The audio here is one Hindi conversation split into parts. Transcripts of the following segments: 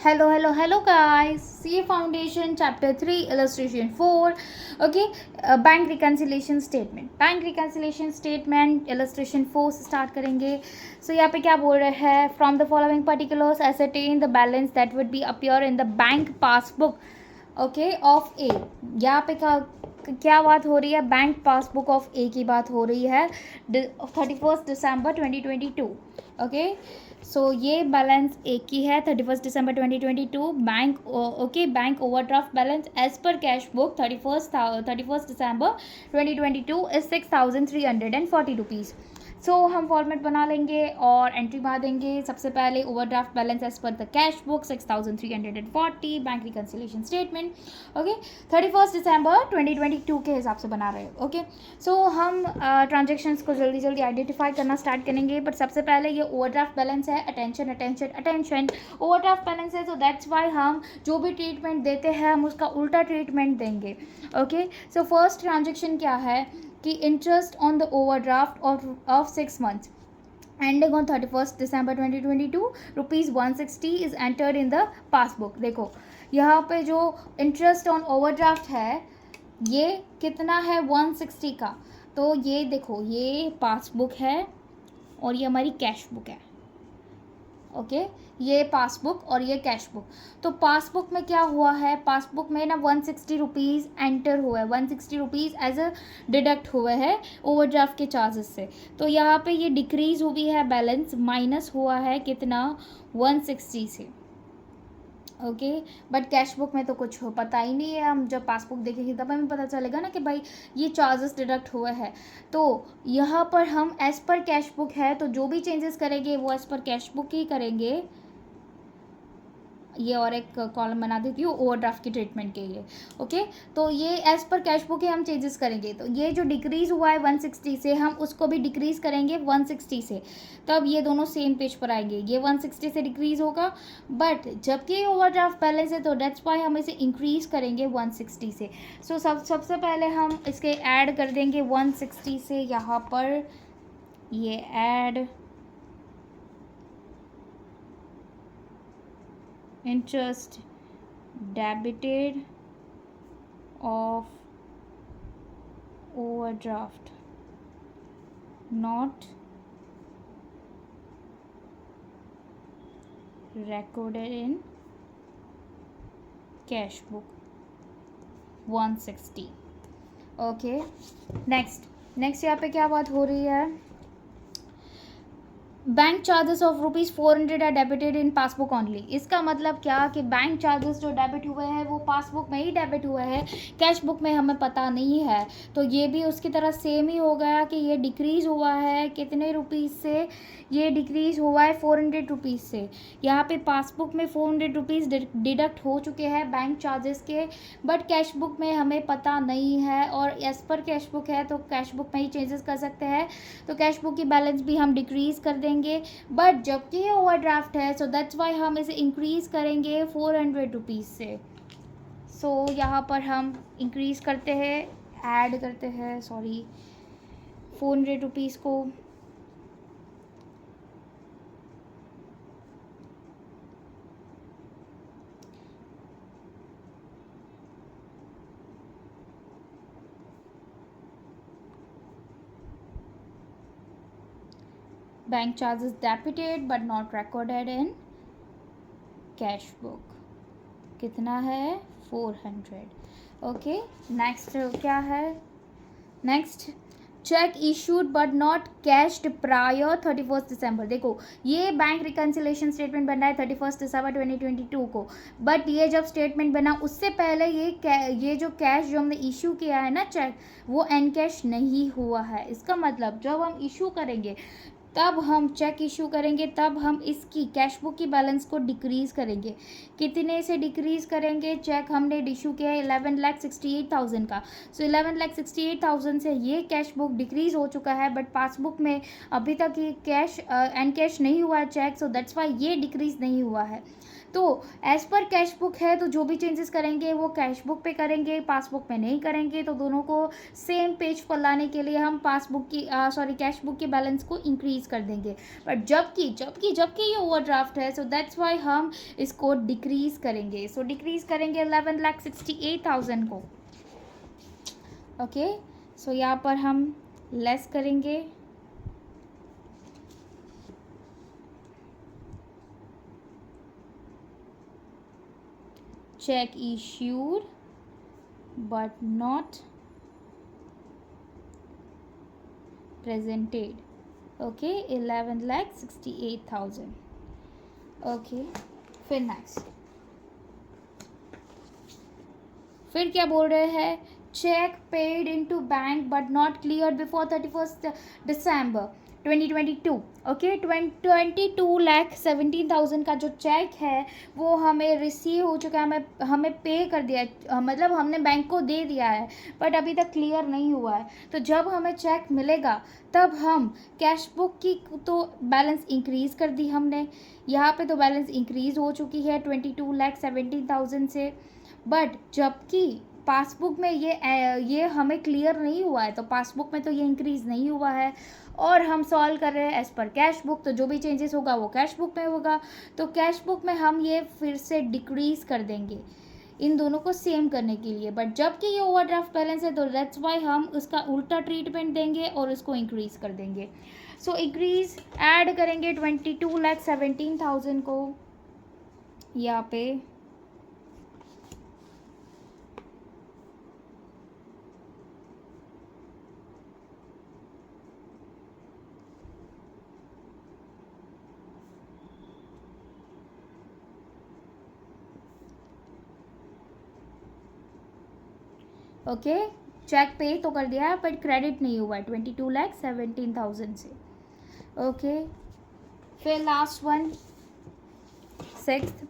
Hello guys. CA Foundation Chapter 3 Illustration 4. Okay, Bank Reconciliation Statement. Bank Reconciliation Statement Illustration 4 से start करेंगे. So यहाँ पे क्या बोल रहे हैं? From the following particulars ascertain the balance that would be appear in the bank passbook. Okay, of A. यहाँ पे क्या बात हो रही है? बैंक पासबुक ऑफ ए की बात हो रही है 31 दिसंबर 2022. ओके, सो ये बैलेंस ए की है 31 दिसंबर 2022. Bank okay, bank overdraft balance as per cash book 31 December 2022 is 6,340 rupees. So हम फॉर्मेट बना लेंगे और एंट्री मार देंगे. सबसे पहले overdraft balance as per the cash book 6,340. Bank reconciliation statement okay 31 दिसंबर 2022 के हिसाब से बना रहे हैं. ओके, सो हम ट्रांजेक्शन्स को जल्दी जल्दी आइडेंटिफाई करना स्टार्ट करेंगे. बट सबसे पहले ये ओवरड्राफ्ट बैलेंस है. अटेंशन ओवरड्राफ्ट बैलेंस है, सो दैट्स वाई हम जो भी ट्रीटमेंट देते हैं हम उसका उल्टा ट्रीटमेंट देंगे. ओके, सो फर्स्ट ट्रांजेक्शन क्या है कि interest on the overdraft of 6 months ending on 31st December 2022 rupees 160 is entered in the passbook. देखो यहाँ पे जो इंटरेस्ट ऑन ओवरड्राफ्ट है ये कितना है 160 का. तो ये देखो ये पासबुक है और ये हमारी कैश बुक है. ओके, ये पासबुक और ये कैश बुक. तो पासबुक में क्या हुआ है? पासबुक में ना 160 रुपीज़ एंटर हुआ है. 160 रुपीज़ एज अ डिडक्ट हुए हैं ओवरड्राफ्ट के चार्जेस से. तो यहाँ पे ये डिक्रीज़ हुई है बैलेंस, माइनस हुआ है कितना 160 से. ओके, बट कैश बुक में तो कुछ पता ही नहीं है. हम जब पासबुक देखेंगे तब हमें पता चलेगा ना कि भाई ये चार्जेस डिडक्ट हुए हैं. तो यहाँ पर हम एज पर कैश बुक है तो जो भी चेंजेस करेंगे वो एज पर कैश बुक ही करेंगे. ये और एक कॉलम बना देती हूँ ओवरड्राफ्ट की ट्रीटमेंट के लिए. ओके, तो ये एज पर कैश बुक ही हम चेंजेस करेंगे. तो ये जो डिक्रीज़ हुआ है 160 से हम उसको भी डिक्रीज़ करेंगे 160 से. तब ये दोनों सेम पेज पर आएंगे. ये 160 से डिक्रीज़ होगा, बट जबकि ओवरड्राफ्ट बैलेंस है तो डेट्स वाई हम इसे इंक्रीज़ करेंगे 160 से. सो सबसे पहले हम इसके ऐड कर देंगे 160 से. यहाँ पर ये add interest debited of overdraft not recorded in cash book 160. Okay, next यहाँ पे क्या बात हो रही है? Bank charges of rupees 400 are debited in passbook only. इसका मतलब क्या कि बैंक चार्जेस जो डेबिट हुए हैं वो पासबुक में ही डेबिट हुए हैं, कैश बुक में हमें पता नहीं है. तो ये भी उसकी तरह सेम ही हो गया कि ये डिक्रीज़ हुआ है कितने रुपीज़ से? ये डिक्रीज़ हुआ है 400 रुपीज़ से. यहाँ पे पासबुक में 400 रुपीज़ डिडक्ट हो चुके हैं बैंक चार्जेस के, बट कैश बुक में हमें पता नहीं है. और एज पर कैश बुक है तो कैश बुक में ही चेंजेस कर सकते हैं. तो कैश बुक की बैलेंस भी हम डिक्रीज़ कर देंगे. बट जबकि ये ओवरड्राफ्ट है सो दैट्स वाई हम इसे इंक्रीज़ करेंगे 400 रुपीज़ से. सो यहाँ पर हम इंक्रीज़ करते हैं, ऐड करते हैं 400 रुपीज़ को. Bank charges debited but not recorded in cash book कितना है 400. ओके, नेक्स्ट क्या है? Next check issued but not cached prior 31 दिसंबर. देखो ये बैंक रिकन्सिलेशन स्टेटमेंट बना है 31 दिसंबर 2022 को, बट ये जब स्टेटमेंट बना उससे पहले ये जो कैश जो हमने इशू किया है ना चेक, वो एन कैश नहीं हुआ है. इसका मतलब जब हम इशू करेंगे तब हम चेक इशू करेंगे तब हम इसकी कैश बुक की बैलेंस को डिक्रीज़ करेंगे. कितने से डिक्रीज़ करेंगे? चेक हमने इशू किया है 11,68,000 का. सो 11,68,000 से ये कैश बुक डिक्रीज़ हो चुका है, बट पासबुक में अभी तक ये कैश एंड कैश नहीं हुआ है चेक. सो दैट्स वाई ये डिक्रीज़ नहीं हुआ है. तो एज़ पर कैश बुक है, तो जो भी चेंजेस करेंगे वो कैश बुक पे करेंगे, पासबुक में नहीं करेंगे। तो दोनों को सेम पेज पर लाने के लिए हम पासबुक की कैश बुक के बैलेंस को इंक्रीज कर देंगे। बट जबकि जबकि जबकि ये ओवरड्राफ्ट है, सो दैट्स वाई हम इसको डिक्रीज करेंगे। सो डिक्रीज करेंगे 11,68,000 को। ओके, सो यहाँ पर हम लेस करेंगे। Cheque issued but not presented. Okay, 11,68,000. Okay, फिर नेक्स्ट, फिर क्या बोल रहे हैं, cheque paid into bank but not clear before 31 December 2022। Okay, 22,17,000 का जो चेक है वो हमें रिसीव हो चुका है, हमें पे कर दिया, मतलब हमने बैंक को दे दिया है, बट अभी तक क्लियर नहीं हुआ है। तो जब हमें चेक मिलेगा तब हम कैश बुक की तो बैलेंस इंक्रीज़ कर दी हमने, यहाँ पे तो बैलेंस इंक्रीज़ हो चुकी है 22,17,000 से। बट जबकि पासबुक में ये हमें क्लियर नहीं हुआ है, तो पासबुक में तो ये इंक्रीज़ नहीं हुआ है, और हम सॉल्व कर रहे हैं एज़ पर कैश बुक। तो जो भी चेंजेस होगा वो कैश बुक में होगा, तो कैश बुक में हम ये फिर से डिक्रीज़ कर देंगे इन दोनों को सेम करने के लिए। बट जबकि ये ओवरड्राफ्ट बैलेंस है, तो दैट्स वाई हम उसका उल्टा ट्रीटमेंट देंगे और उसको इंक्रीज़ कर देंगे। सो इंक्रीज़ ऐड करेंगे 22,17,000 को यहाँ पे। ओके, चेक पे तो कर दिया है बट क्रेडिट नहीं हुआ है 22,17,000 से। ओके, फिर last one, sixth,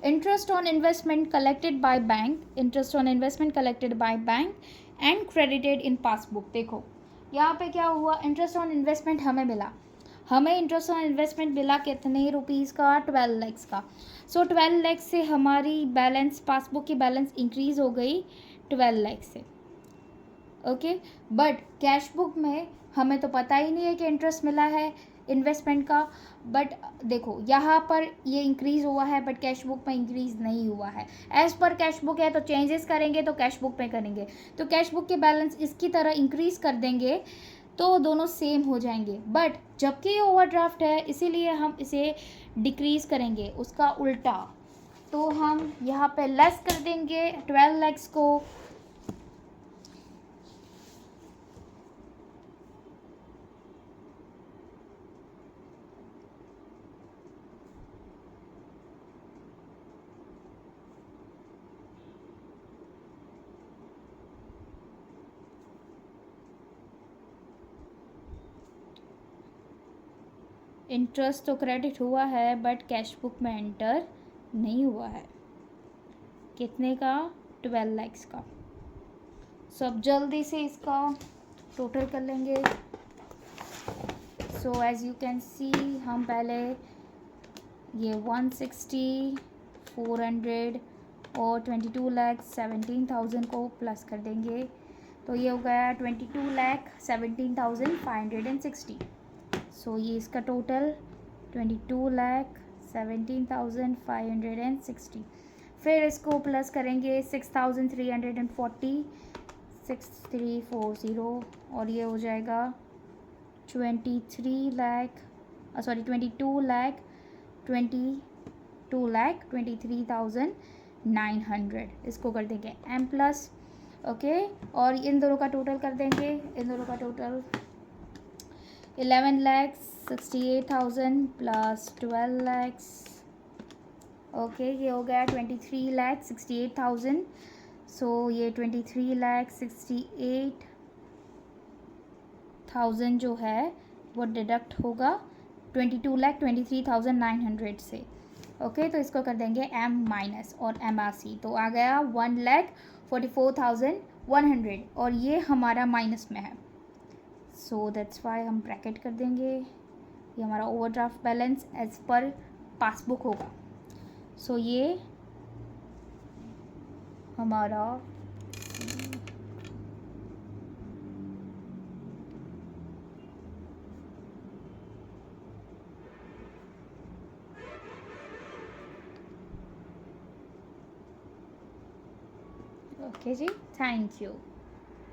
interest on investment collected by bank, interest on investment collected by bank and credited in passbook. देखो यहाँ पे क्या हुआ, इंटरेस्ट ऑन इन्वेस्टमेंट हमें मिला, हमें इंटरेस्ट ऑन इन्वेस्टमेंट मिला कितने रुपीज़ का, 12 लाख का। सो 12 लाख से हमारी बैलेंस, पासबुक की बैलेंस इंक्रीज़ हो गई 12 लाख से। ओके, बट कैश बुक में हमें तो पता ही नहीं है कि इंटरेस्ट मिला है इन्वेस्टमेंट का। बट देखो यहाँ पर ये इंक्रीज़ हुआ है, बट कैश बुक में इंक्रीज़ नहीं हुआ है। एज़ पर कैश बुक है, तो चेंजेस करेंगे तो कैश बुक में करेंगे, तो कैश बुक के बैलेंस इसकी तरह इंक्रीज़ कर देंगे, तो दोनों सेम हो जाएंगे। बट जबकि ये ओवरड्राफ्ट है, इसीलिए हम इसे डिक्रीज़ करेंगे, उसका उल्टा। तो हम यहाँ पे लेस कर देंगे 12 लाख को। इंटरेस्ट तो क्रेडिट हुआ है बट कैश बुक में एंटर नहीं हुआ है। कितने का, 12 लाख का। सो अब जल्दी से इसका टोटल कर लेंगे। So as you can see, हम पहले ये 160, 400 और 22,17,000 को प्लस कर देंगे, तो ये हो गया 22,17,560। सो ये इसका टोटल 22,17,560। फिर इसको प्लस करेंगे 6,340, 6340, और ये हो जाएगा 22,23,900। इसको कर देंगे एम प्लस। ओके, और इन दोनों का टोटल कर देंगे, इन दोनों का टोटल 11,68,000 प्लस 12 लाख। ओके, ये हो गया 23,68,000। सो ये 23,68,000 जो है वो डिडक्ट होगा 22,23,900 से। ओके, तो इसको कर देंगे एम माइनस और MRC, तो आ गया 1,44,100, और ये हमारा माइनस में है। सो दैट्स वाई हम ब्रैकेट कर देंगे, ये हमारा overdraft balance as per passbook होगा। सो ये हमारा ओके जी, थैंक यू।